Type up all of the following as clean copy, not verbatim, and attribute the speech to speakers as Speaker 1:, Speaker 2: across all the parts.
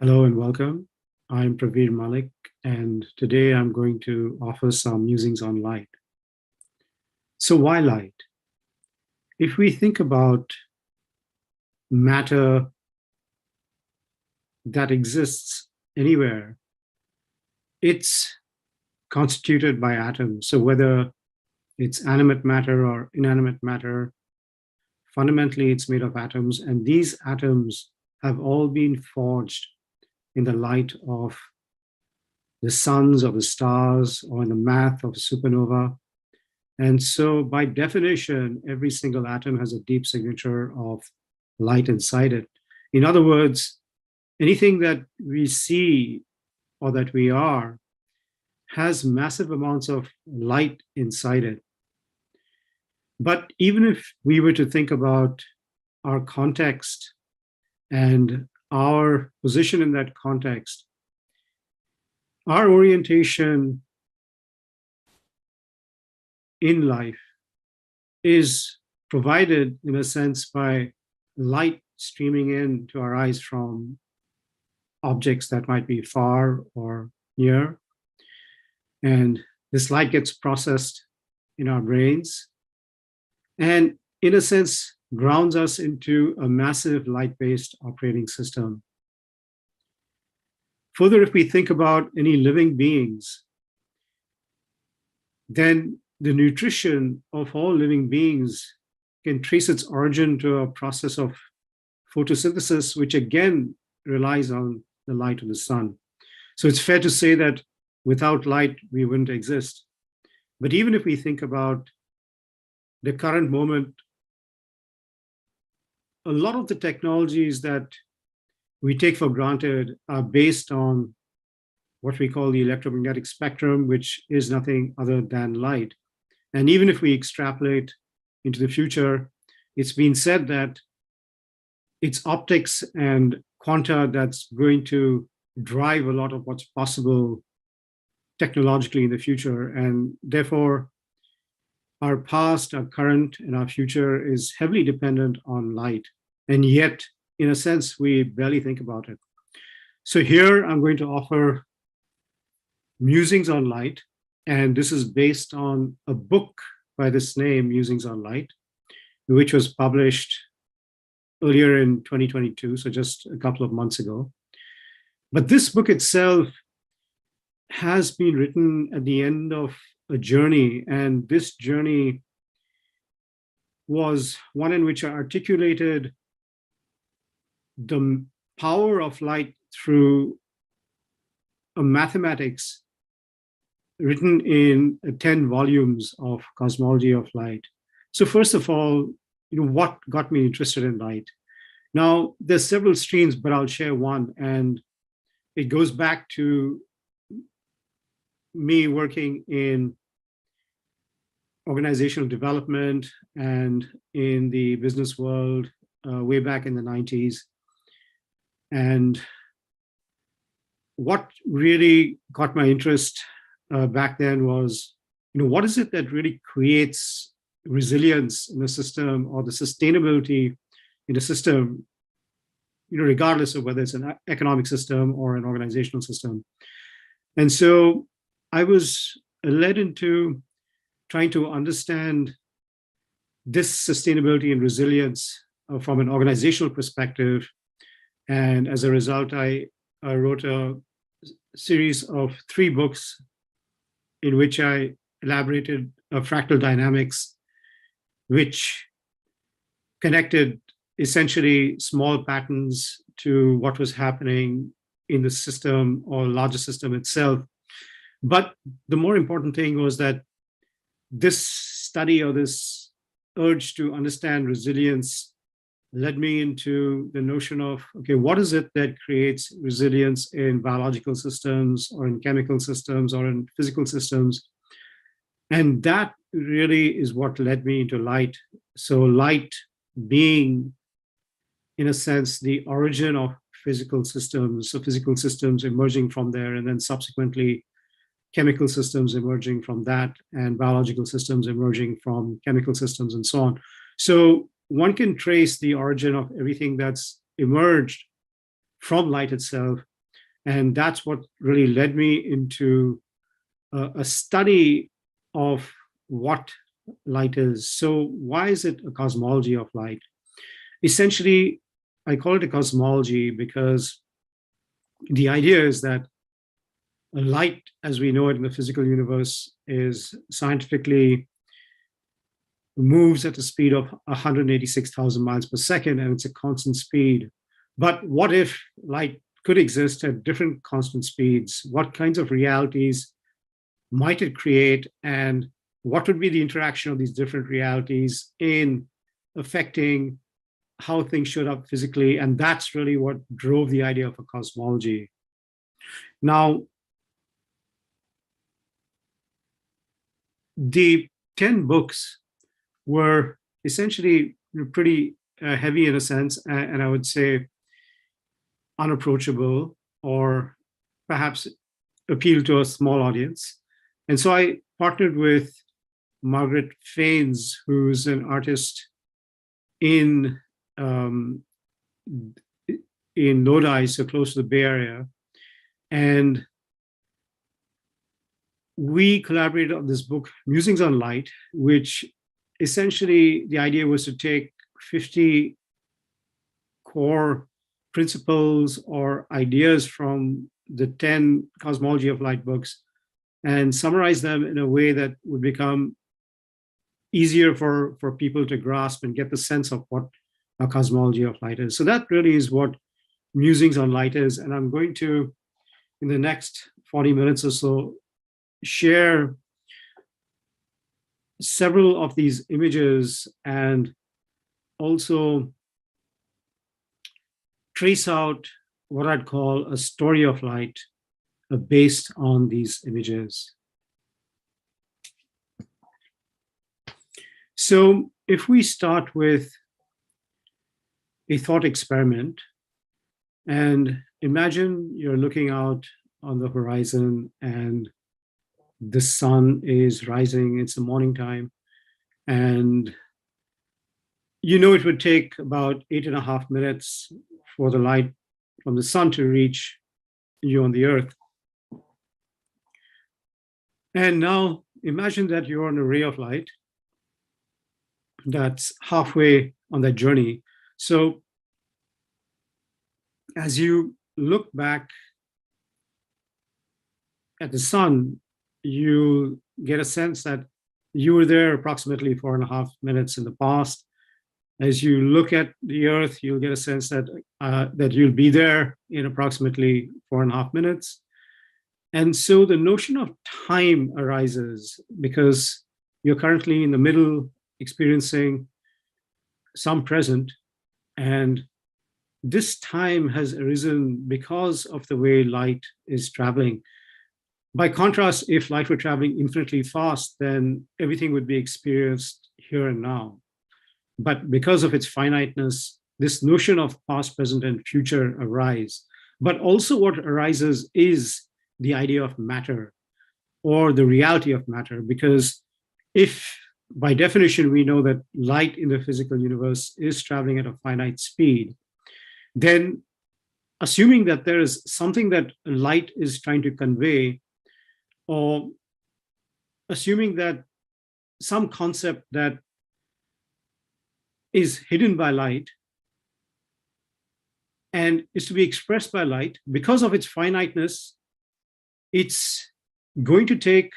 Speaker 1: Hello and welcome. I'm Praveen Malik, and today I'm going to offer some musings on light. So, why light? If we think about matter that exists anywhere, it's constituted by atoms. So, whether it's animate matter or inanimate matter, fundamentally it's made of atoms, and these atoms have all been forged in the light of the suns or the stars or in the math of a supernova. And so, by definition, every single atom has a deep signature of light inside it. In other words, anything that we see or that we are has massive amounts of light inside it. But even if we were to think about our context and our position in that context, our orientation in life is provided, in a sense, by light streaming in to our eyes from objects that might be far or near. And this light gets processed in our brains and, in a sense, grounds us into a massive light-based operating system. Further, if we think about any living beings, then the nutrition of all living beings can trace its origin to a process of photosynthesis, which again relies on the light of the sun. So it's fair to say that without light, we wouldn't exist. But even if we think about the current moment, a lot of the technologies that we take for granted are based on what we call the electromagnetic spectrum, which is nothing other than light. And even if we extrapolate into the future, it's been said that it's optics and quanta that's going to drive a lot of what's possible technologically in the future. And therefore, our past, our current, and our future is heavily dependent on light. And yet, in a sense, we barely think about it. So here I'm going to offer Musings on Light. And this is based on a book by this name, Musings on Light, which was published earlier in 2022, so just a couple of months ago. But this book itself has been written at the end of a journey, and this journey was one in which I articulated the power of light through a mathematics written in 10 volumes of Cosmology of Light. So first of all, what got me interested in light? Now, there's several streams, but I'll share one, and it goes back to me working in organizational development and in the business world way back in the 90s. And what really caught my interest back then was, what is it that really creates resilience in the system or the sustainability in the system, regardless of whether it's an economic system or an organizational system. And so I was led into trying to understand this sustainability and resilience from an organizational perspective. And as a result, I wrote a series of 3 books in which I elaborated fractal dynamics, which connected essentially small patterns to what was happening in the system or larger system itself. But the more important thing was that this study or this urge to understand resilience led me into the notion of, okay, what is it that creates resilience in biological systems or in chemical systems or in physical systems? And that really is what led me into light. So light being, in a sense, the origin of physical systems, so physical systems emerging from there, and then subsequently chemical systems emerging from that, and biological systems emerging from chemical systems, and so on. So one can trace the origin of everything that's emerged from light itself. And that's what really led me into a study of what light is. So why is it a cosmology of light? Essentially, I call it a cosmology because the idea is that light, as we know it in the physical universe, is scientifically moves at a speed of 186,000 miles per second, and it's a constant speed. But what if light could exist at different constant speeds? What kinds of realities might it create? And what would be the interaction of these different realities in affecting how things showed up physically? And that's really what drove the idea of a cosmology. Now, the 10 books were essentially pretty heavy in a sense, and I would say unapproachable, or perhaps appeal to a small audience. And so I partnered with Margaret Faines, who's an artist in Lodi, so close to the Bay Area. And we collaborated on this book, Musings on Light, which essentially the idea was to take 50 core principles or ideas from the 10 Cosmology of Light books and summarize them in a way that would become easier for people to grasp and get the sense of what a cosmology of light is. So that really is what Musings on Light is. And I'm going to, in the next 40 minutes or so, share several of these images and also trace out what I'd call a story of light based on these images. So if we start with a thought experiment, and imagine you're looking out on the horizon and the sun is rising, it's the morning time, and you know it would take about 8.5 minutes for the light from the sun to reach you on the earth. And now imagine that you're on a ray of light that's halfway on that journey. So as you look back at the sun, you get a sense that you were there approximately 4.5 minutes in the past. As you look at the earth, you'll get a sense that that you'll be there in approximately 4.5 minutes. And so the notion of time arises because you're currently in the middle experiencing some present, and this time has arisen because of the way light is traveling. By contrast, if light were traveling infinitely fast, then everything would be experienced here and now. But because of its finiteness, this notion of past, present, and future arise. But also what arises is the idea of matter or the reality of matter, because if by definition we know that light in the physical universe is traveling at a finite speed, then assuming that there is something that light is trying to convey, or assuming that some concept that is hidden by light and is to be expressed by light, because of its finiteness, it's going to take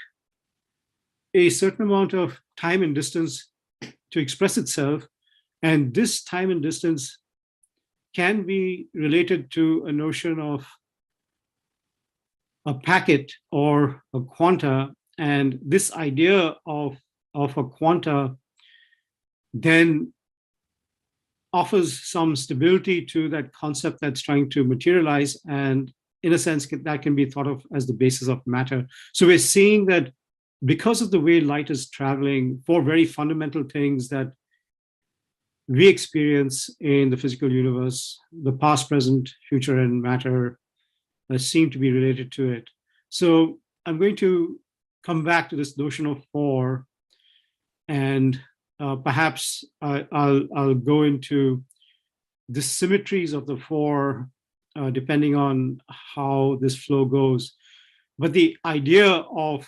Speaker 1: a certain amount of time and distance to express itself. And this time and distance can be related to a notion of a packet or a quanta. And this idea of a quanta then offers some stability to that concept that's trying to materialize. And in a sense, that can be thought of as the basis of matter. So we're seeing that because of the way light is traveling, for very fundamental things that we experience in the physical universe, the past, present, future, and matter seem to be related to it. So I'm going to come back to this notion of four, and perhaps I'll go into the symmetries of the four depending on how this flow goes. But the idea of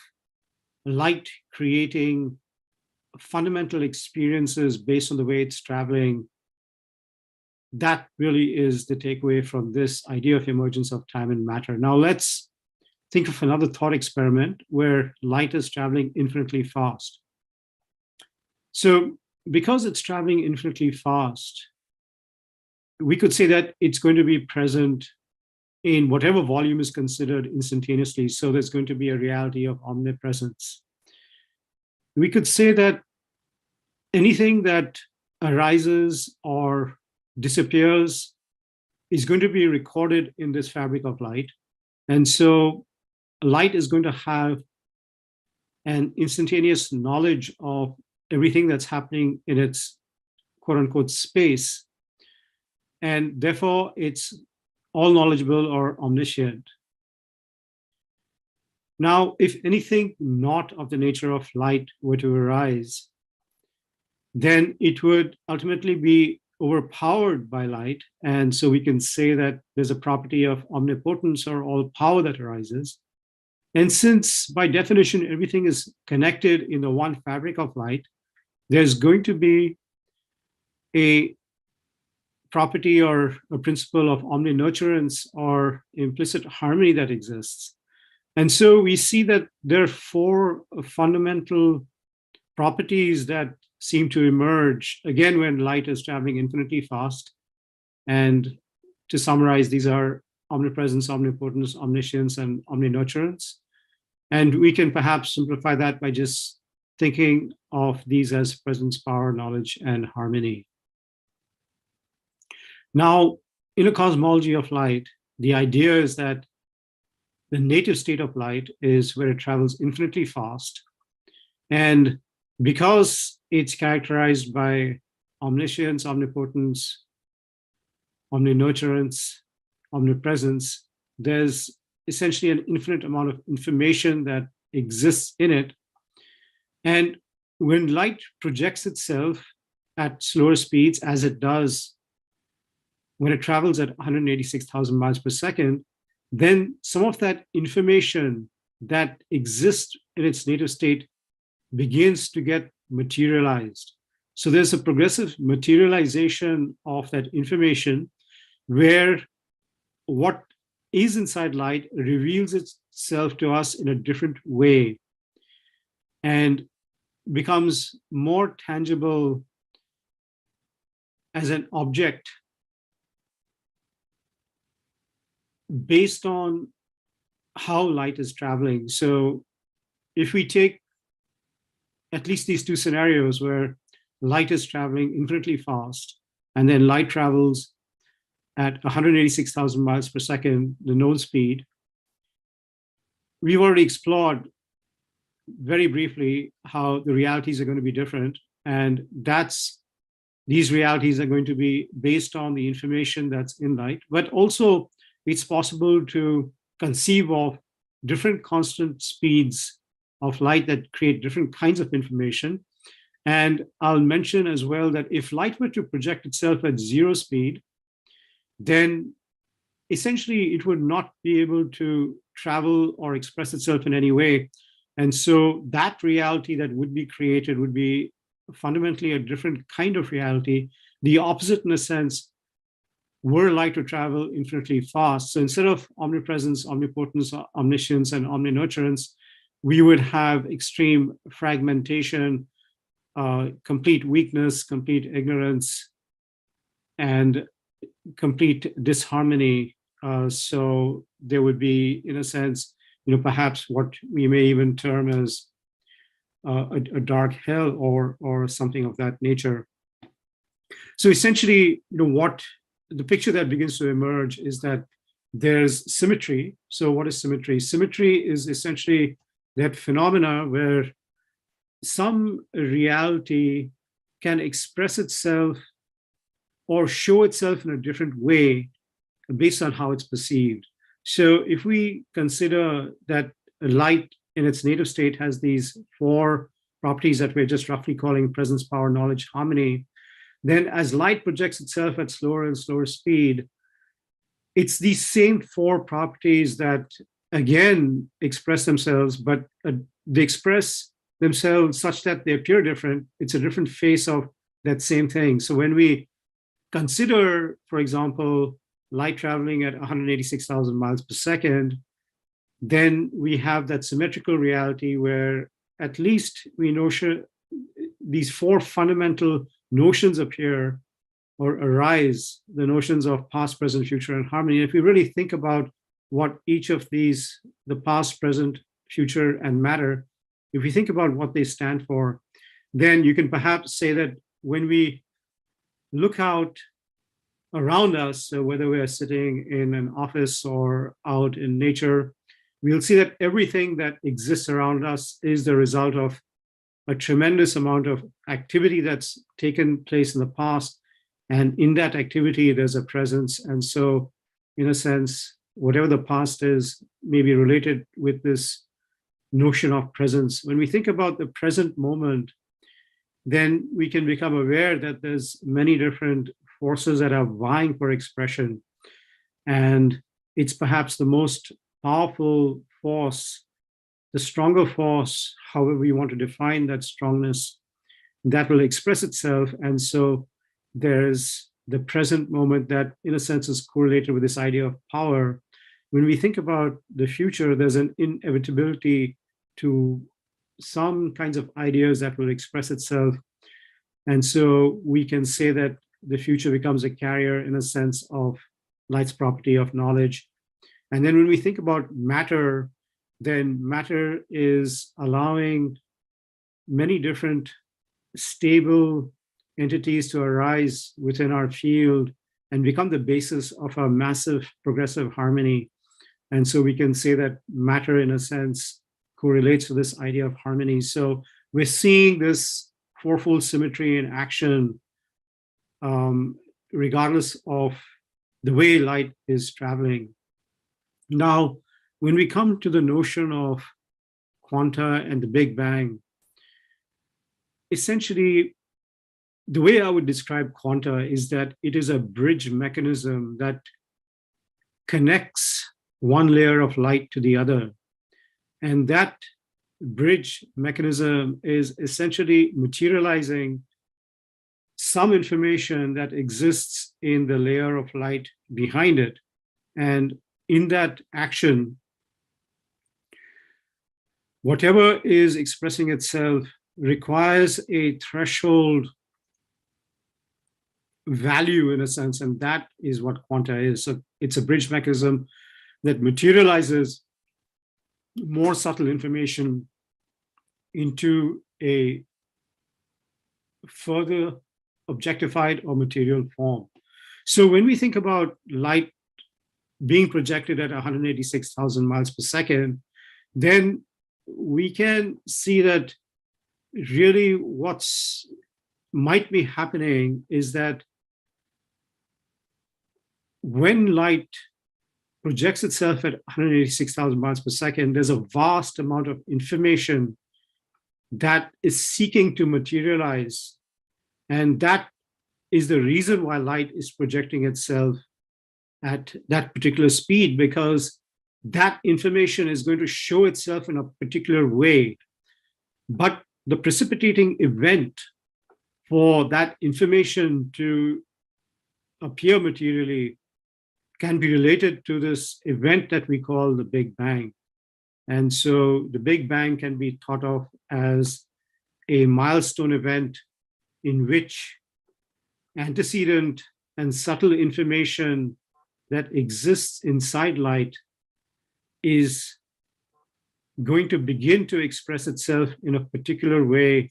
Speaker 1: light creating fundamental experiences based on the way it's traveling, that really is the takeaway from this idea of emergence of time and matter. Now let's think of another thought experiment where light is traveling infinitely fast. So because it's traveling infinitely fast, we could say that it's going to be present in whatever volume is considered instantaneously. So there's going to be a reality of omnipresence. We could say that anything that arises or disappears is going to be recorded in this fabric of light. And so light is going to have an instantaneous knowledge of everything that's happening in its quote unquote space. And therefore, it's all knowledgeable or omniscient. Now, if anything not of the nature of light were to arise, then it would ultimately be overpowered by light. And so we can say that there's a property of omnipotence or all power that arises. And since by definition, everything is connected in the one fabric of light, there's going to be a property or a principle of omninurturance or implicit harmony that exists. And so we see that there are four fundamental properties that seem to emerge, again, when light is traveling infinitely fast. And to summarize, these are omnipresence, omnipotence, omniscience, and omninurturance. And we can perhaps simplify that by just thinking of these as presence, power, knowledge, and harmony. Now, in a cosmology of light, the idea is that the native state of light is where it travels infinitely fast. And because it's characterized by omniscience, omnipotence, omninurturance, omnipresence, there's essentially an infinite amount of information that exists in it. And when light projects itself at slower speeds, as it does when it travels at 186,000 miles per second, then some of that information that exists in its native state begins to get materialized. So there's a progressive materialization of that information where what is inside light reveals itself to us in a different way and becomes more tangible as an object based on how light is traveling. So if we take at least these two scenarios where light is traveling infinitely fast, and then light travels at 186,000 miles per second, the known speed, we've already explored very briefly how the realities are going to be different. And these realities are going to be based on the information that's in light, but also it's possible to conceive of different constant speeds of light that create different kinds of information. And I'll mention as well that if light were to project itself at zero speed, then essentially it would not be able to travel or express itself in any way. And so that reality that would be created would be fundamentally a different kind of reality, the opposite in a sense, were light to travel infinitely fast. So instead of omnipresence, omnipotence, omniscience, and omninurturance, we would have extreme fragmentation, complete weakness, complete ignorance, and complete disharmony. So there would be, in a sense, perhaps what we may even term as a dark hell or something of that nature. So essentially, what the picture that begins to emerge is that there's symmetry. So what is symmetry? Symmetry is essentially that phenomena where some reality can express itself or show itself in a different way based on how it's perceived. So if we consider that light in its native state has these four properties that we're just roughly calling presence, power, knowledge, harmony, then as light projects itself at slower and slower speed, it's these same four properties that again express themselves, but they express themselves such that they appear different. It's a different face of that same thing. So when we consider, for example, light traveling at 186,000 miles per second, then we have that symmetrical reality where at least we notion these four fundamental notions appear or arise, the notions of past, present, future, and harmony. And if we really think about what each of these, the past, present, future, and matter, if we think about what they stand for, then you can perhaps say that when we look out around us, so whether we are sitting in an office or out in nature, we'll see that everything that exists around us is the result of a tremendous amount of activity that's taken place in the past. And in that activity, there's a presence. And so, in a sense, whatever the past is may be related with this notion of presence. When we think about the present moment, then we can become aware that there's many different forces that are vying for expression. And it's perhaps the most powerful force, the stronger force, however you want to define that strongness, that will express itself. And so there's the present moment that, in a sense, is correlated with this idea of power. When we think about the future, there's an inevitability to some kinds of ideas that will express itself. And so we can say that the future becomes a carrier, in a sense, of light's property of knowledge. And then when we think about matter, then matter is allowing many different stable entities to arise within our field and become the basis of a massive progressive harmony. And so we can say that matter, in a sense, correlates to this idea of harmony. So we're seeing this fourfold symmetry in action, regardless of the way light is traveling. Now, when we come to the notion of quanta and the Big Bang, essentially, the way I would describe quanta is that it is a bridge mechanism that connects one layer of light to the other. And that bridge mechanism is essentially materializing some information that exists in the layer of light behind it. And in that action, whatever is expressing itself requires a threshold value, in a sense, and that is what quanta is. So it's a bridge mechanism that materializes more subtle information into a further objectified or material form. So when we think about light being projected at 186,000 miles per second, then we can see that really what's might be happening is that when light projects itself at 186,000 miles per second, there's a vast amount of information that is seeking to materialize. And that is the reason why light is projecting itself at that particular speed, because that information is going to show itself in a particular way. But the precipitating event for that information to appear materially can be related to this event that we call the Big Bang. And so the Big Bang can be thought of as a milestone event in which antecedent and subtle information that exists inside light is going to begin to express itself in a particular way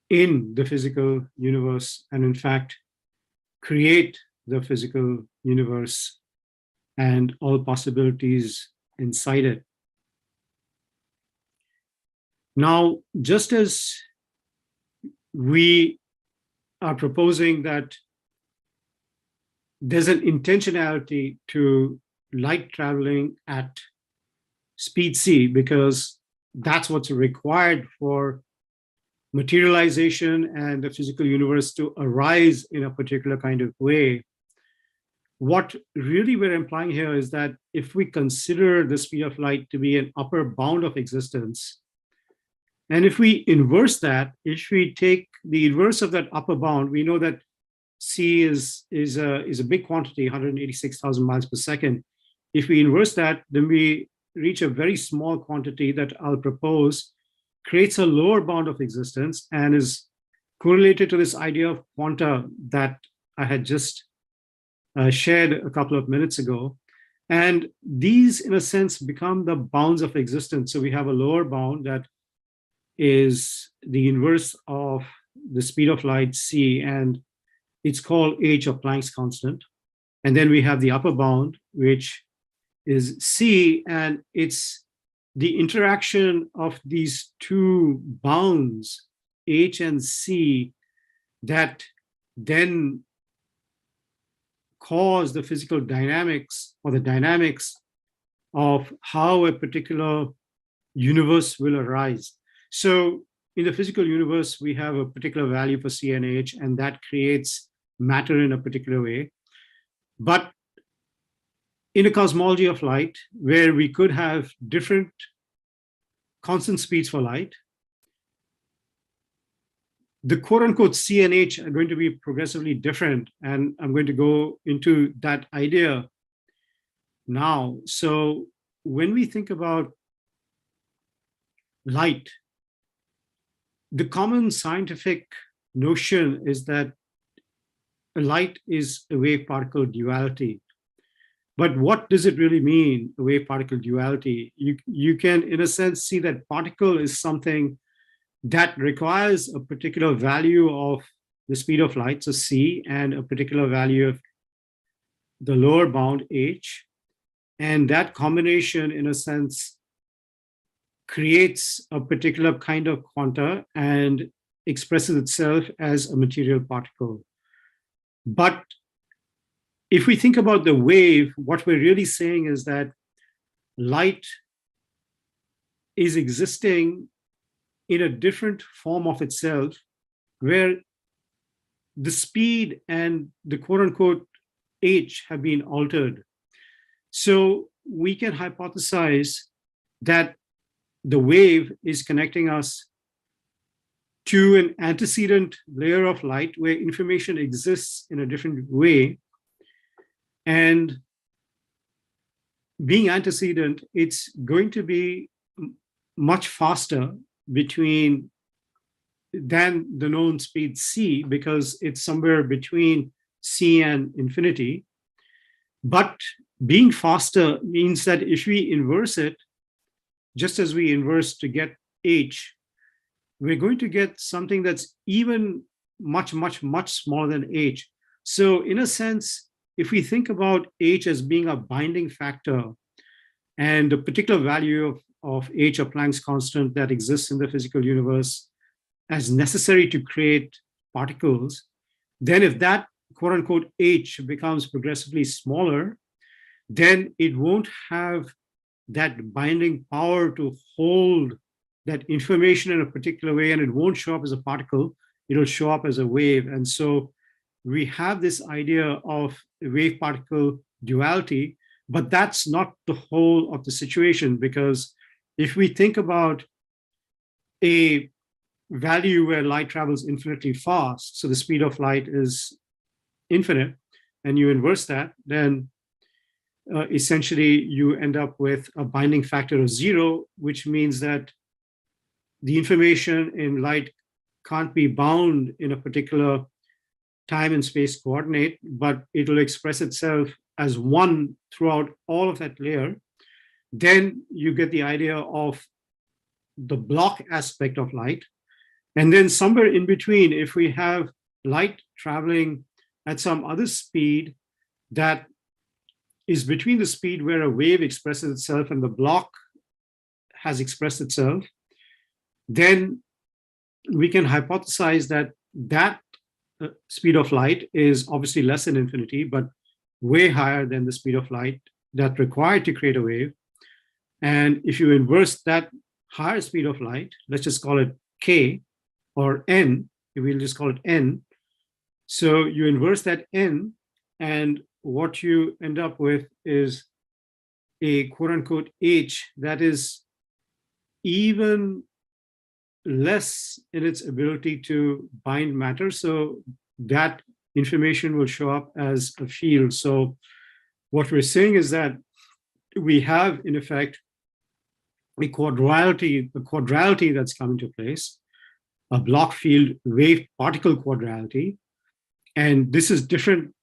Speaker 1: in the physical universe, and in fact, create the physical universe and all possibilities inside it. Now, just as we are proposing that there's an intentionality to light traveling at speed c, because that's what's required for materialization and the physical universe to arise in a particular kind of way. what really we're implying here is that if we consider the speed of light to be an upper bound of existence, and if we inverse that, if we take the inverse of that upper bound, we know that c is a big quantity, 186,000 miles per second. If we inverse that, then we reach a very small quantity that I'll propose creates a lower bound of existence and is correlated to this idea of quanta that I had just shared a couple of minutes ago. And these, in a sense, become the bounds of existence. So we have a lower bound that is the inverse of the speed of light, c, and it's called h, or Planck's constant. And then we have the upper bound, which is c, and it's the interaction of these two bounds, h and c, that then cause the physical dynamics or the dynamics of how a particular universe will arise. So in the physical universe, we have a particular value for c and h, and that creates matter in a particular way. But in a cosmology of light, where we could have different constant speeds for light, the quote unquote C and H are going to be progressively different. And I'm going to go into that idea now. So when we think about light, the common scientific notion is that light is a wave particle duality. But what does it really mean, a wave particle duality? You can, in a sense, see that particle is something that requires a particular value of the speed of light, so c, and a particular value of the lower bound h. And that combination, in a sense, creates a particular kind of quanta and expresses itself as a material particle. But if we think about the wave, what we're really saying is that light is existing in a different form of itself, where the speed and the quote unquote h have been altered. So we can hypothesize that the wave is connecting us to an antecedent layer of light where information exists in a different way. And being antecedent, it's going to be much faster than the known speed c, because it's somewhere between c and infinity. But being faster means that if we inverse it, just as we inverse to get h, we're going to get something that's even much, much, much smaller than h. So in a sense, if we think about h as being a binding factor and a particular value of h, or Planck's constant, that exists in the physical universe as necessary to create particles, then if that quote unquote h becomes progressively smaller, then it won't have that binding power to hold that information in a particular way, and it won't show up as a particle, it'll show up as a wave. And so we have this idea of wave particle duality, but that's not the whole of the situation, because if we think about a value where light travels infinitely fast, so the speed of light is infinite, and you inverse that, then essentially you end up with a binding factor of 0, which means that the information in light can't be bound in a particular time and space coordinate, but it will express itself as one throughout all of that layer. Then you get the idea of the block aspect of light. And then somewhere in between, if we have light traveling at some other speed that is between the speed where a wave expresses itself and the block has expressed itself, then we can hypothesize that that speed of light is obviously less than infinity, but way higher than the speed of light that's required to create a wave. And if you inverse that higher speed of light, let's just call it k or n, we'll just call it n. So you inverse that n, and what you end up with is a quote unquote H that is even less in its ability to bind matter. So that information will show up as a field. So what we're saying is that we have, in effect, a quadrality that's come into place, a block field wave particle quadrality. And this is different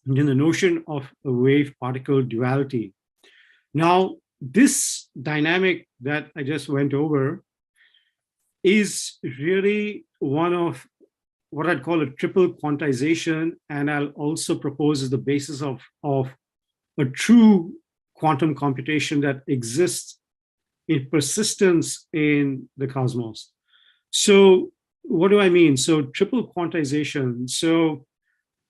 Speaker 1: than the notion of a wave particle duality. Now, this dynamic that I just went over is really one of what I'd call a triple quantization, and I'll also propose as the basis of a true quantum computation that exists in persistence in the cosmos. So what do I mean? So triple quantization. So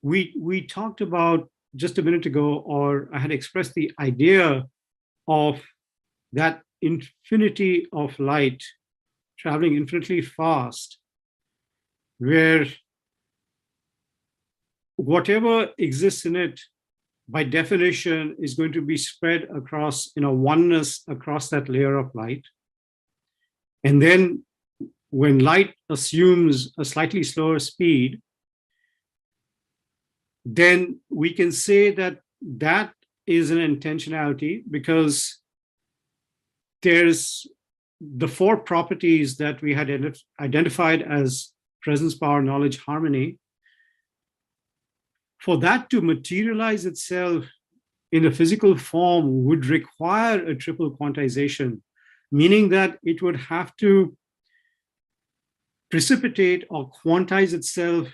Speaker 1: we talked about just a minute ago, or I had expressed the idea of that infinity of light traveling infinitely fast, where whatever exists in it, by definition, is going to be spread across, oneness across that layer of light. And then when light assumes a slightly slower speed, then we can say that that is an intentionality, because there's the four properties that we had identified as presence, power, knowledge, harmony. For that to materialize itself in a physical form would require a triple quantization, meaning that it would have to precipitate or quantize itself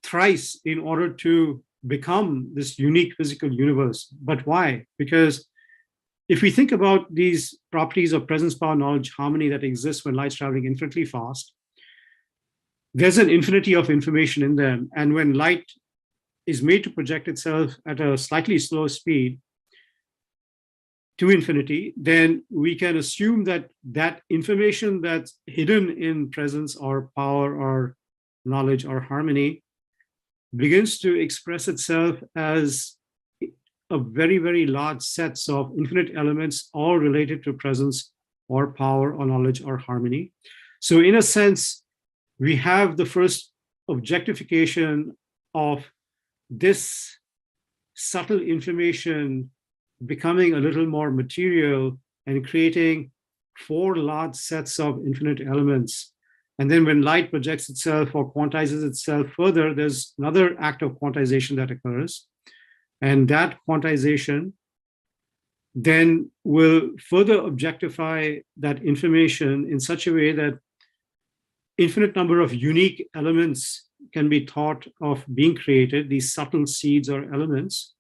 Speaker 1: thrice in order to become this unique physical universe. But why? Because if we think about these properties of presence, power, knowledge, harmony that exist when light's traveling infinitely fast, there's an infinity of information in them. And when light is made to project itself at a slightly slower speed to infinity, then we can assume that that information that's hidden in presence or power or knowledge or harmony begins to express itself as a very, very large sets of infinite elements, all related to presence or power or knowledge or harmony. So in a sense, we have the first objectification of this subtle information becoming a little more material and creating four large sets of infinite elements. And then when light projects itself or quantizes itself further, there's another act of quantization that occurs. And that quantization then will further objectify that information in such a way that infinite number of unique elements can be thought of being created, these subtle seeds or elements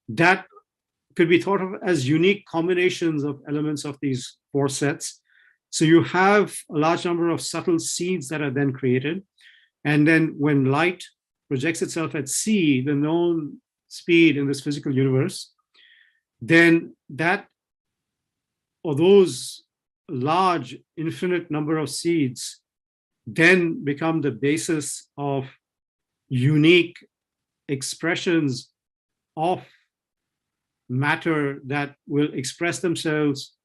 Speaker 1: that could be thought of as unique combinations of elements of these four sets. So you have a large number of subtle seeds that are then created. And then when light projects itself at c, the known speed in this physical universe, then that, or those large infinite number of seeds, then become the basis of unique expressions of matter that will express themselves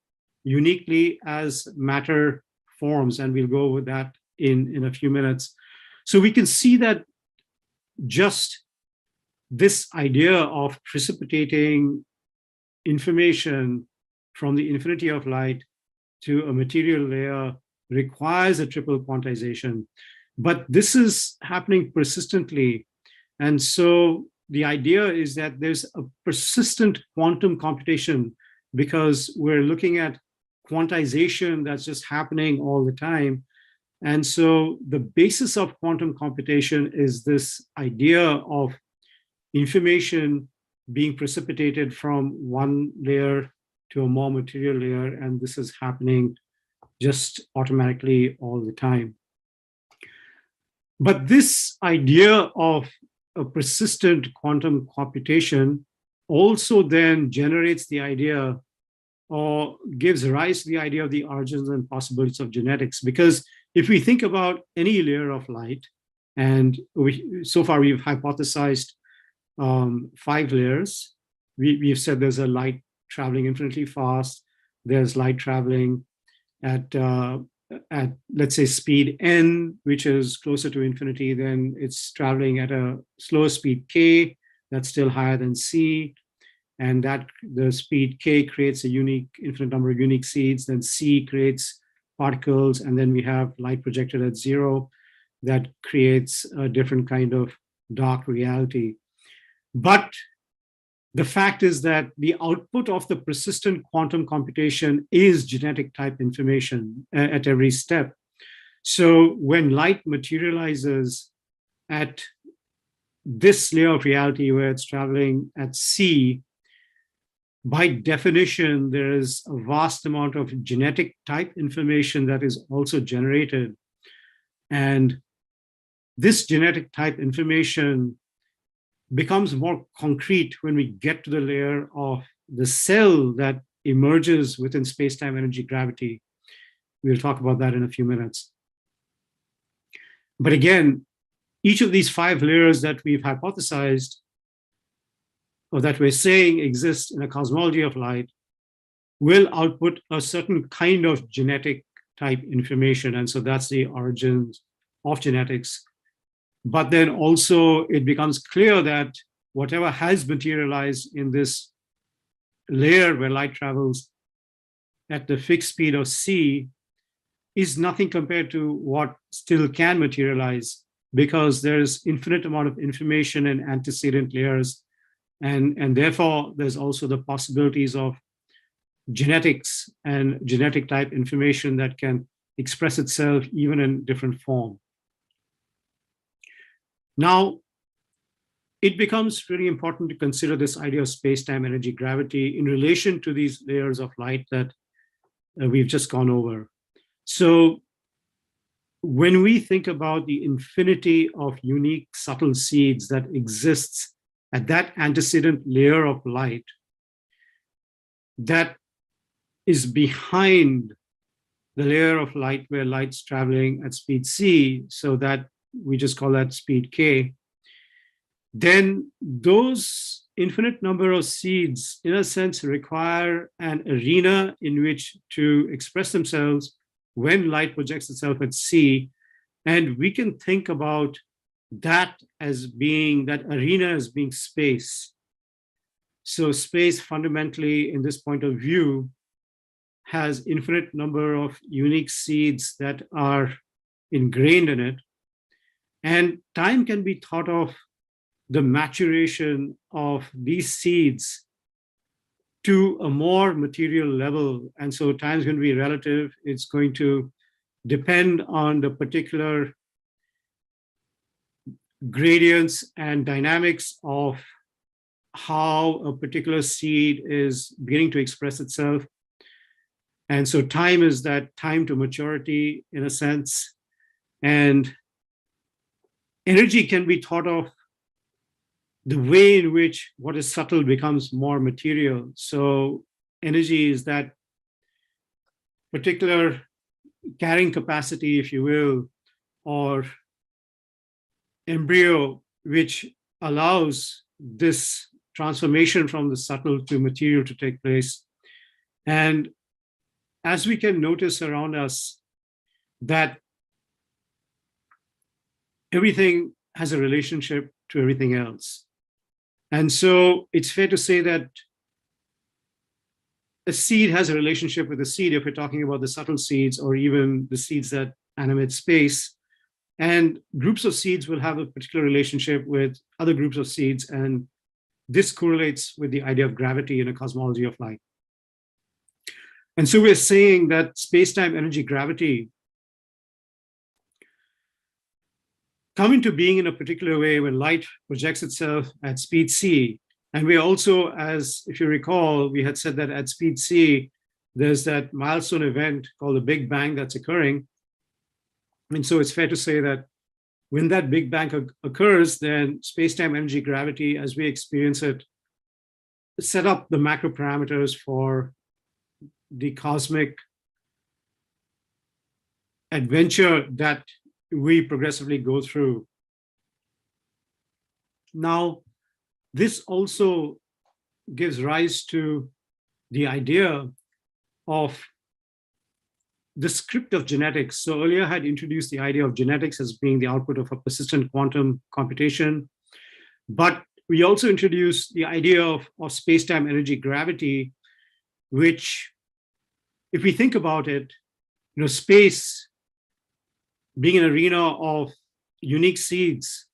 Speaker 1: uniquely as matter forms. And we'll go over that in a few minutes. So we can see that just this idea of precipitating information from the infinity of light to a material layer requires a triple quantization. But this is happening persistently. And so the idea is that there's a persistent quantum computation, because we're looking at quantization that's just happening all the time. And so the basis of quantum computation is this idea of information being precipitated from one layer to a more material layer, and this is happening just automatically all the time. But this idea of a persistent quantum computation also then generates the idea, or gives rise to the idea, of the origins and possibilities of genetics. Because if we think about any layer of light, and so far we've hypothesized 5 layers. We've said there's a light traveling infinitely fast. There's light traveling at let's say speed n, which is closer to infinity. Then it's traveling at a slower speed k, that's still higher than c, and that the speed k creates a unique infinite number of unique seeds. Then c creates particles, and then we have light projected at 0 that creates a different kind of dark reality. But the fact is that the output of the persistent quantum computation is genetic type information at every step. So when light materializes at this layer of reality where it's traveling at c, by definition, there is a vast amount of genetic type information that is also generated. And this genetic type information becomes more concrete when we get to the layer of the cell that emerges within space-time energy gravity. We'll talk about that in a few minutes. But again, each of these 5 layers that we've hypothesized, or that we're saying exist in a cosmology of light, will output a certain kind of genetic type information. And so that's the origins of genetics. But then also it becomes clear that whatever has materialized in this layer where light travels at the fixed speed of c is nothing compared to what still can materialize, because there's infinite amount of information in antecedent layers. And therefore, there's also the possibilities of genetics and genetic type information that can express itself even in different form. Now, it becomes really important to consider this idea of space-time energy gravity in relation to these layers of light that we've just gone over. So when we think about the infinity of unique subtle seeds that exists at that antecedent layer of light that is behind the layer of light where light's traveling at speed c, so that we just call that speed k, then those infinite number of seeds, in a sense, require an arena in which to express themselves when light projects itself at c. And we can think about that as being, that arena as being space. So space fundamentally, in this point of view, has infinite number of unique seeds that are ingrained in it. And time can be thought of the maturation of these seeds to a more material level. And so time is going to be relative. It's going to depend on the particular gradients and dynamics of how a particular seed is beginning to express itself. And so time is that time to maturity, in a sense. And energy can be thought of the way in which what is subtle becomes more material. So energy is that particular carrying capacity, if you will, or embryo, which allows this transformation from the subtle to material to take place. And as we can notice around us, that everything has a relationship to everything else. And so it's fair to say that a seed has a relationship with a seed if we're talking about the subtle seeds or even the seeds that animate space. And groups of seeds will have a particular relationship with other groups of seeds. And this correlates with the idea of gravity in a cosmology of light. And so we're saying that space-time energy gravity come into being in a particular way when light projects itself at speed c. And we also, as if you recall, we had said that at speed c, there's that milestone event called the Big Bang that's occurring. And so it's fair to say that when that Big Bang occurs, then space-time energy gravity, as we experience it, set up the macro parameters for the cosmic adventure that we progressively go through. Now, This also gives rise to the idea of the script of genetics. So earlier I had introduced the idea of genetics as being the output of a persistent quantum computation, but we also introduced the idea of space-time energy gravity, which, if we think about it, space being an arena of unique seeds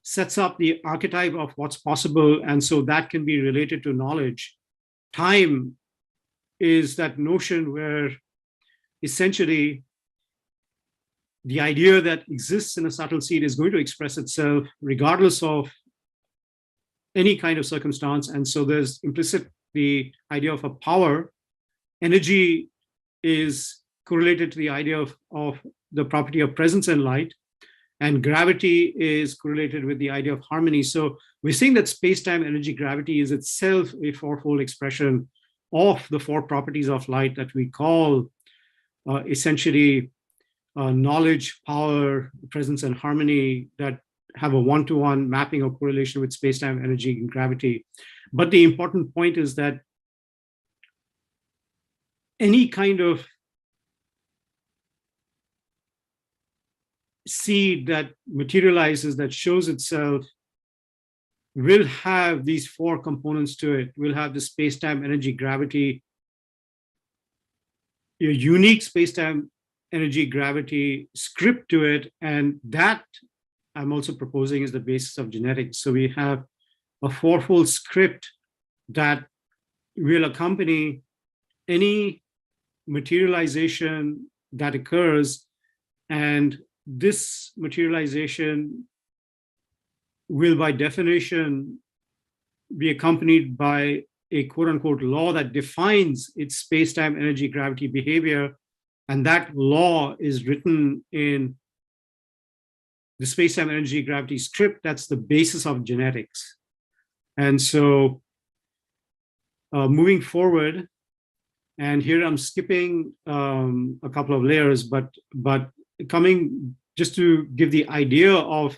Speaker 1: sets up the archetype of what's possible, and so that can be related to knowledge. Time is that notion where essentially the idea that exists in a subtle seed is going to express itself regardless of any kind of circumstance. And so there's implicit the idea of a power. Energy is correlated to the idea of the property of presence and light, and gravity is correlated with the idea of harmony. So we're seeing that space-time energy gravity is itself a fourfold expression of the four properties of light that we call essentially knowledge, power, presence, and harmony, that have a one-to-one mapping or correlation with space-time energy and gravity. But the important point is that any kind of seed that materializes, that shows itself, will have these four components to it. Will have the space-time energy gravity, a unique space-time energy gravity script to it, and that I'm also proposing is the basis of genetics. So we have a fourfold script that will accompany any materialization that occurs, and this materialization will by definition be accompanied by a quote-unquote law that defines its space-time energy gravity behavior, and that law is written in the space-time energy gravity script. That's the basis of genetics. And so moving forward, and here I'm skipping a couple of layers, but coming just to give the idea of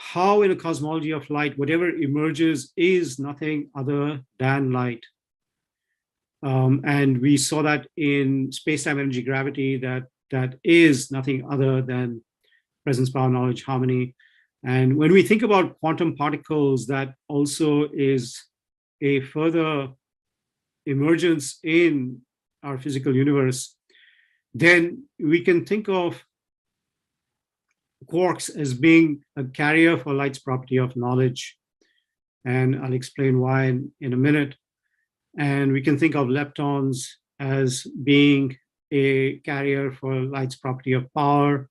Speaker 1: how in a cosmology of light, whatever emerges is nothing other than light. And we saw that in space-time energy gravity, that is nothing other than presence, power, knowledge, harmony. And when we think about quantum particles, that also is a further emergence in our physical universe. Then we can think of quarks as being a carrier for light's property of knowledge. And I'll explain why in a minute. And we can think of leptons as being a carrier for light's property of power,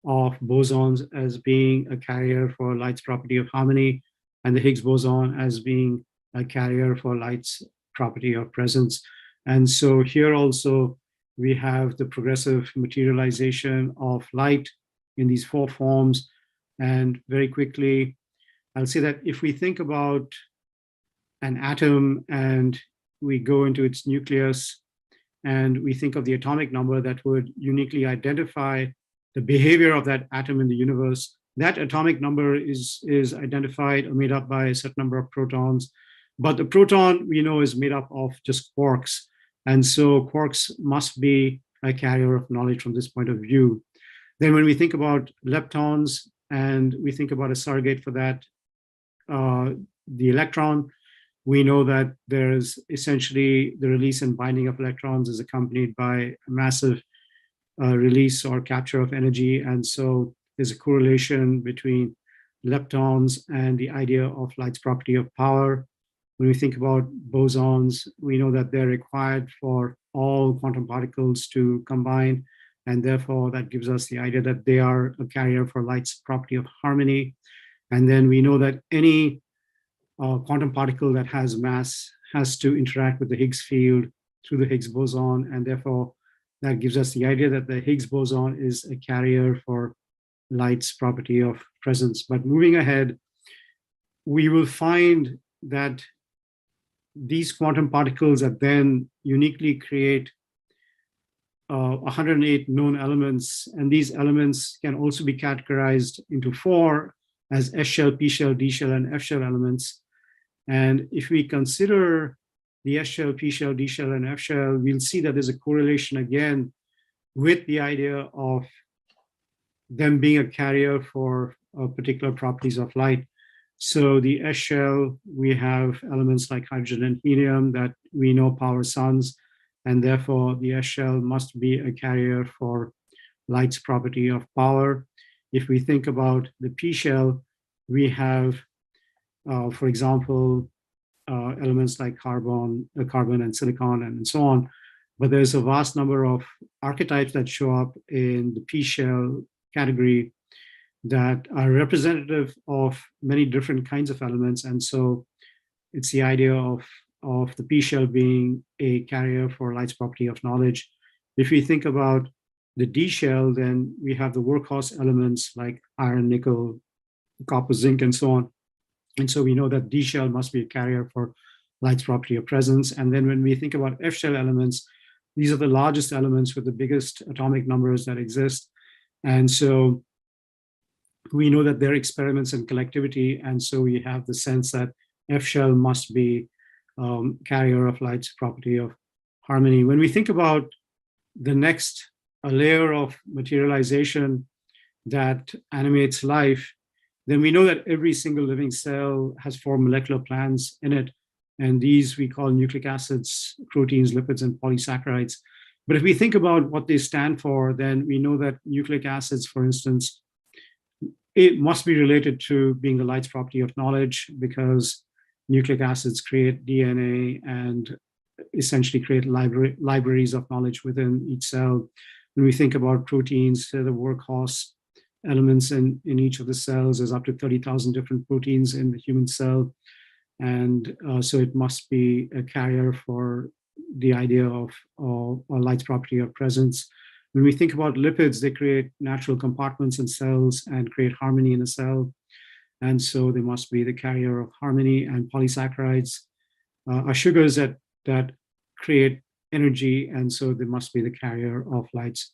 Speaker 1: of bosons as being a carrier for light's property of harmony, and the Higgs boson as being a carrier for light's property of presence. And so here also we have the progressive materialization of light in these four forms. And very quickly, I'll say that if we think about an atom and we go into its nucleus and we think of the atomic number that would uniquely identify the behavior of that atom in the universe, that atomic number is identified or made up by a certain number of protons. But the proton, we know, is made up of just quarks. And so quarks must be a carrier of knowledge from this point of view. Then when we think about leptons and we think about a surrogate for that, the electron, we know that there's essentially the release and binding of electrons is accompanied by a massive release or capture of energy. And so there's a correlation between leptons and the idea of light's property of power. When we think about bosons, we know that they're required for all quantum particles to combine. And therefore, that gives us the idea that they are a carrier for light's property of harmony. And then we know that any quantum particle that has mass has to interact with the Higgs field through the Higgs boson. And therefore, that gives us the idea that the Higgs boson is a carrier for light's property of presence. But moving ahead, we will find that these quantum particles that then uniquely create 108 known elements, and these elements can also be categorized into four. as S shell, P shell, D shell, and F shell elements. And if we consider the S shell, P shell, D shell, and F shell, we'll see that there's a correlation again with the idea of them being a carrier for particular properties of light. So the S shell, we have elements like hydrogen and helium that we know power suns, and therefore the S shell must be a carrier for light's property of power. If we think about the P shell, we have, for example, elements like carbon and silicon and so on. But there's a vast number of archetypes that show up in the P shell category that are representative of many different kinds of elements. And so it's the idea of the P shell being a carrier for light's property of knowledge. If we think about the D shell, then we have the workhorse elements like iron, nickel, copper, zinc, and so on. And so we know that D shell must be a carrier for light's property of presence. And then when we think about F shell elements, these are the largest elements with the biggest atomic numbers that exist. And so we know that they're experiments in collectivity. And so we have the sense that F shell must be carrier of light's property of harmony. When we think about the next layer of materialization that animates life, then we know that every single living cell has 4 molecular plans in it. And these we call nucleic acids, proteins, lipids, and polysaccharides. But if we think about what they stand for, then we know that nucleic acids, for instance, it must be related to being the light's property of knowledge, because nucleic acids create DNA and essentially create libraries of knowledge within each cell. When we think about proteins, they're the workhorse elements in each of the cells. There's up to 30,000 different proteins in the human cell. And so it must be a carrier for the idea of light's property of presence. When we think about lipids, they create natural compartments in cells and create harmony in a cell. And so they must be the carrier of harmony. And polysaccharides are sugars that create energy. And so they must be the carrier of light's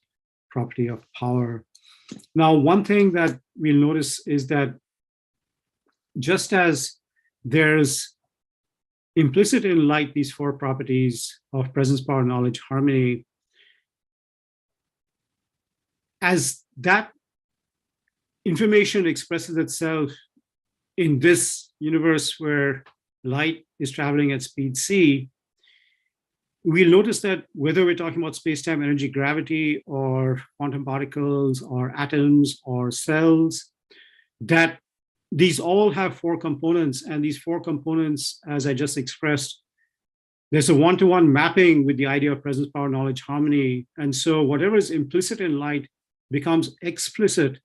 Speaker 1: property of power. Now, one thing that we'll notice is that just as there's implicit in light these 4 properties of presence, power, knowledge, harmony, as that information expresses itself in this universe where light is traveling at speed c, we'll notice that whether we're talking about space-time, energy, gravity, or quantum particles, or atoms, or cells, that these all have 4 components. And these 4 components, as I just expressed, there's a one-to-one mapping with the idea of presence, power, knowledge, harmony. And so whatever is implicit in light becomes explicit.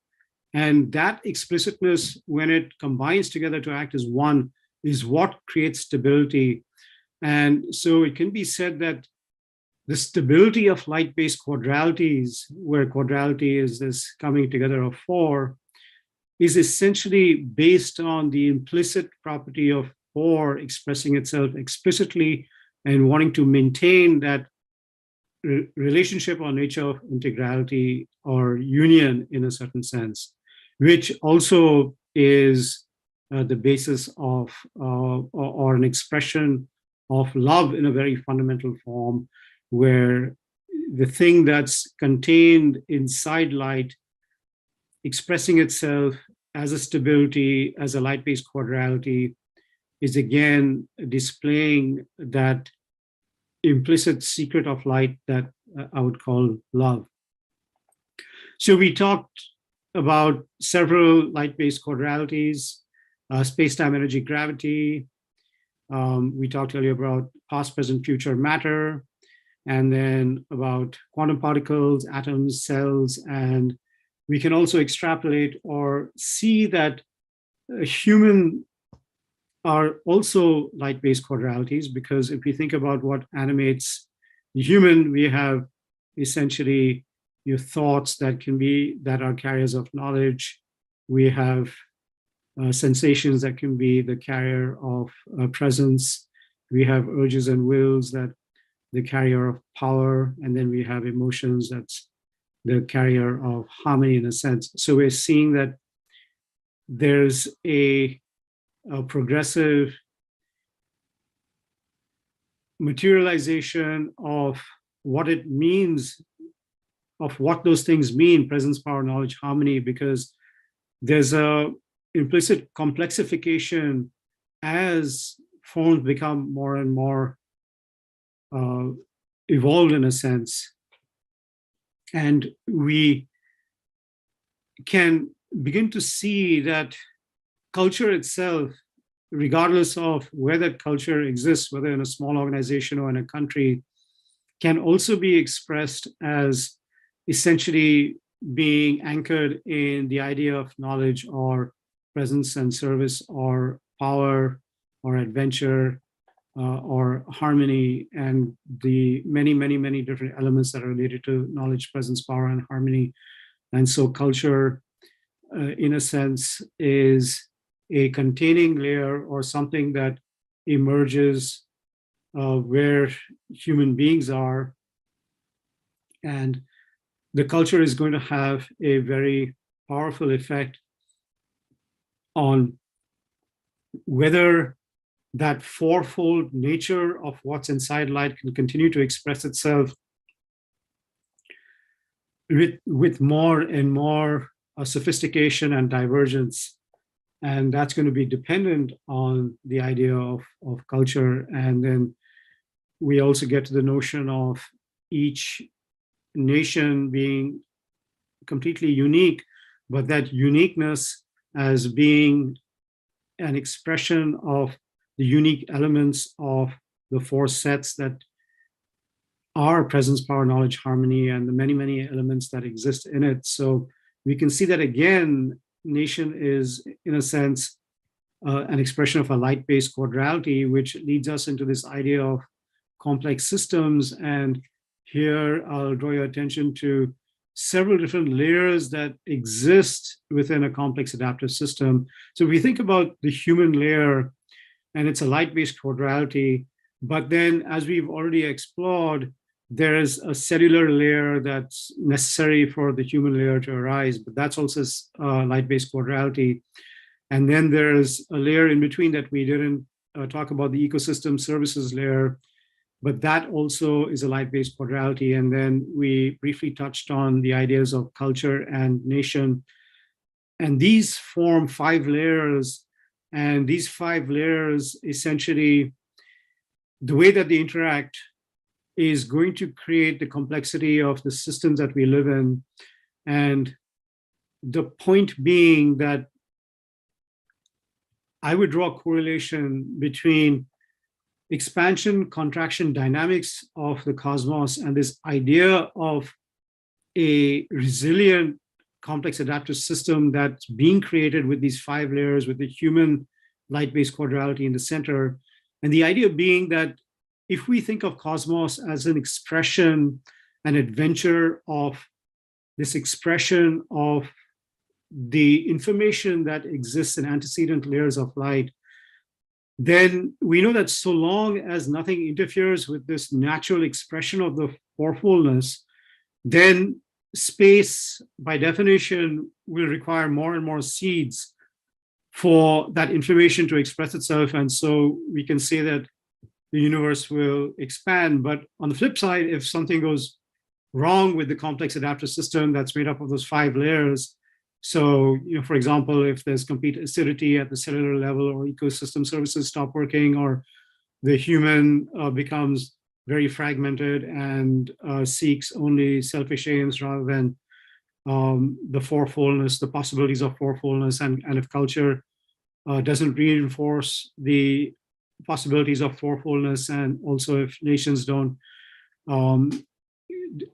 Speaker 1: And that explicitness, when it combines together to act as one, is what creates stability. And so it can be said that the stability of light-based quadralities, where quadrality is this coming together of 4, is essentially based on the implicit property of 4 expressing itself explicitly and wanting to maintain that relationship or nature of integrality or union in a certain sense, which also is the basis of or an expression of love in a very fundamental form, where the thing that's contained inside light expressing itself as a stability, as a light-based quadrality, is again displaying that implicit secret of light that I would call love. So we talked about several light-based quadralities, space-time, energy, gravity. We talked earlier about past, present, future matter, and then about quantum particles, atoms, cells, and we can also extrapolate or see that human are also light-based quadralities, because if we think about what animates the human, we have essentially your thoughts that are carriers of knowledge. We have sensations that can be the carrier of presence. We have urges and wills that the carrier of power, and then we have emotions that's the carrier of harmony in a sense. So we're seeing that there's a progressive materialization of what it means, of what those things mean, presence, power, knowledge, harmony, because there's a implicit complexification as forms become more and more uh, evolved in a sense. And we can begin to see that culture itself, regardless of where that culture exists, whether in a small organization or in a country, can also be expressed as essentially being anchored in the idea of knowledge or presence and service or power or adventure or harmony, and the many, many, many different elements that are related to knowledge, presence, power, and harmony. And so culture, in a sense, is a containing layer or something that emerges where human beings are. And the culture is going to have a very powerful effect on whether that fourfold nature of what's inside light can continue to express itself with more and more sophistication and divergence. And that's going to be dependent on the idea of culture. And then we also get to the notion of each nation being completely unique, but that uniqueness as being an expression of the unique elements of the four sets that are presence, power, knowledge, harmony, and the many, many elements that exist in it. So we can see that again, nation is, in a sense, an expression of a light-based quadrality, which leads us into this idea of complex systems. And here I'll draw your attention to several different layers that exist within a complex adaptive system. So if we think about the human layer, and it's a light-based quadrality, but then as we've already explored, there is a cellular layer that's necessary for the human layer to arise, but that's also a light-based quadrality. And then there's a layer in between that we didn't talk about, the ecosystem services layer, but that also is a light-based quadrality. And then we briefly touched on the ideas of culture and nation. And these form 5 layers. And these 5 layers, essentially, the way that they interact is going to create the complexity of the systems that we live in. And the point being that I would draw a correlation between expansion, contraction dynamics of the cosmos and this idea of a resilient, complex adaptive system that's being created with these 5 layers, with the human light-based quadrality in the center. And the idea being that if we think of cosmos as an expression, an adventure of this expression of the information that exists in antecedent layers of light, then we know that so long as nothing interferes with this natural expression of the fourfoldness, then space, by definition, will require more and more seeds for that information to express itself. And so we can say that the universe will expand. But on the flip side, if something goes wrong with the complex adaptive system that's made up of those 5 layers, so, for example, if there's complete acidity at the cellular level, or ecosystem services stop working, or the human becomes very fragmented and seeks only selfish aims rather than the fourfoldness, the possibilities of fourfoldness, and if culture doesn't reinforce the possibilities of fourfoldness, and also if nations don't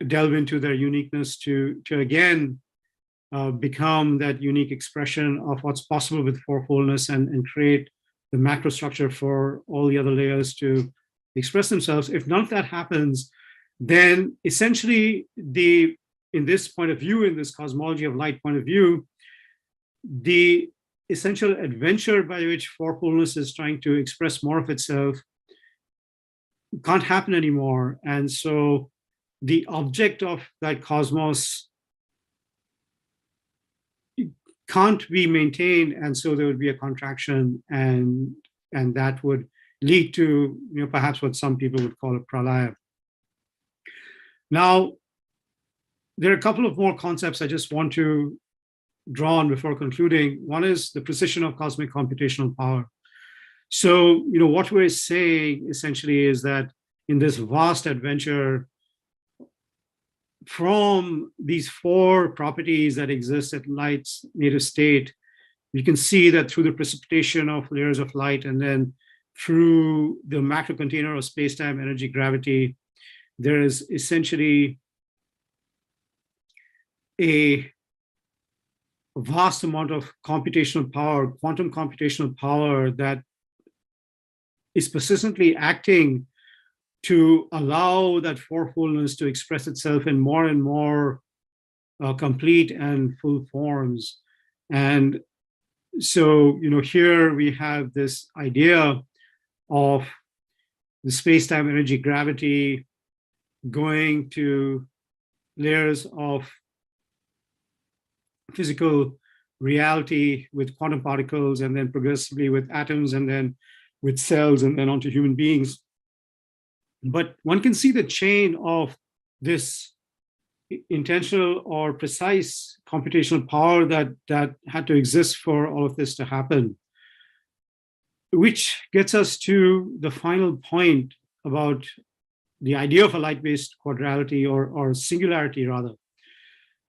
Speaker 1: delve into their uniqueness to again become that unique expression of what's possible with fourfoldness, and create the macro structure for all the other layers to express themselves. If none of that happens, then essentially in this point of view, in this cosmology of light point of view, the essential adventure by which fourfoldness is trying to express more of itself can't happen anymore. And so the object of that cosmos can't be maintained, and so there would be a contraction, and that would lead to, perhaps what some people would call a pralaya. Now, there are a couple of more concepts I just want to draw on before concluding. One is the precision of cosmic computational power. So, what we're saying essentially is that in this vast adventure, from these four properties that exist at light's native state, you can see that through the precipitation of layers of light and then through the macro container of space-time energy gravity, there is essentially a vast amount of computational power, quantum computational power, that is persistently acting to allow that fourfoldness to express itself in more and more complete and full forms. And so, here we have this idea of the space-time energy gravity going to layers of physical reality with quantum particles, and then progressively with atoms, and then with cells, and then onto human beings. But one can see the chain of this intentional or precise computational power that had to exist for all of this to happen, which gets us to the final point about the idea of a light-based quadrality, or singularity rather.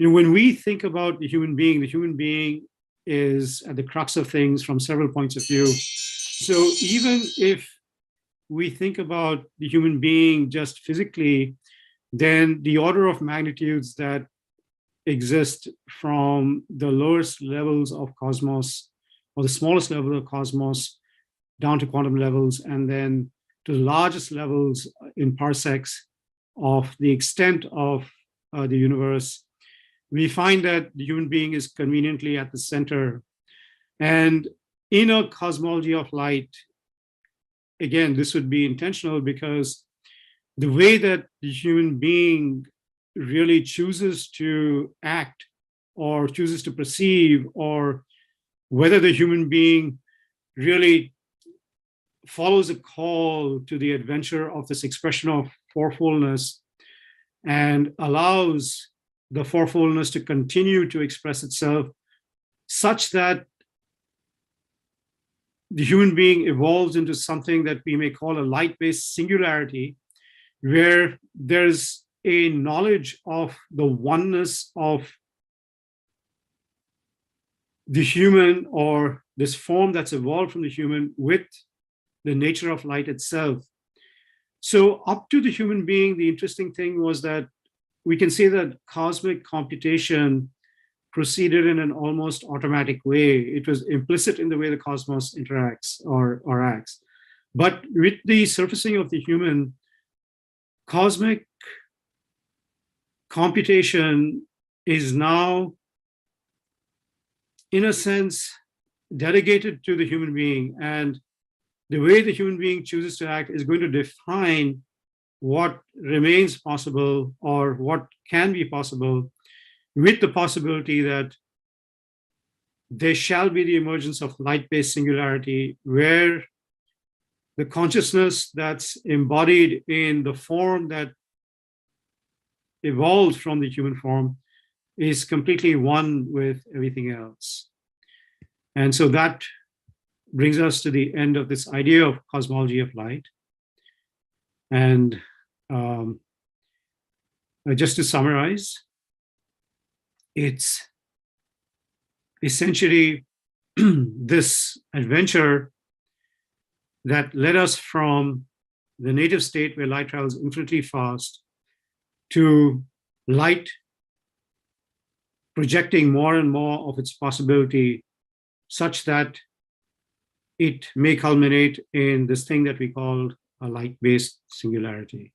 Speaker 1: When we think about the human being is at the crux of things from several points of view. So even if we think about the human being just physically, then the order of magnitudes that exist from the lowest levels of cosmos, or the smallest level of cosmos, down to quantum levels, and then to the largest levels in parsecs of the extent of the universe, we find that the human being is conveniently at the center. And in a cosmology of light, again, this would be intentional, because the way that the human being really chooses to act, or chooses to perceive, or whether the human being really follows a call to the adventure of this expression of fourfoldness and allows the fourfoldness to continue to express itself, such that the human being evolves into something that we may call a light-based singularity, where there's a knowledge of the oneness of the human, or this form that's evolved from the human, with the nature of light itself. So up to the human being, the interesting thing was that we can say that cosmic computation proceeded in an almost automatic way. It was implicit in the way the cosmos interacts or acts. But with the surfacing of the human, cosmic computation is now, in a sense, delegated to the human being. And the way the human being chooses to act is going to define what remains possible, or what can be possible, with the possibility that there shall be the emergence of light-based singularity, where the consciousness that's embodied in the form that evolved from the human form is completely one with everything else. And so that brings us to the end of this idea of cosmology of light. And just to summarize, it's essentially this adventure that led us from the native state where light travels infinitely fast to light projecting more and more of its possibility, such that it may culminate in this thing that we call a light-based singularity.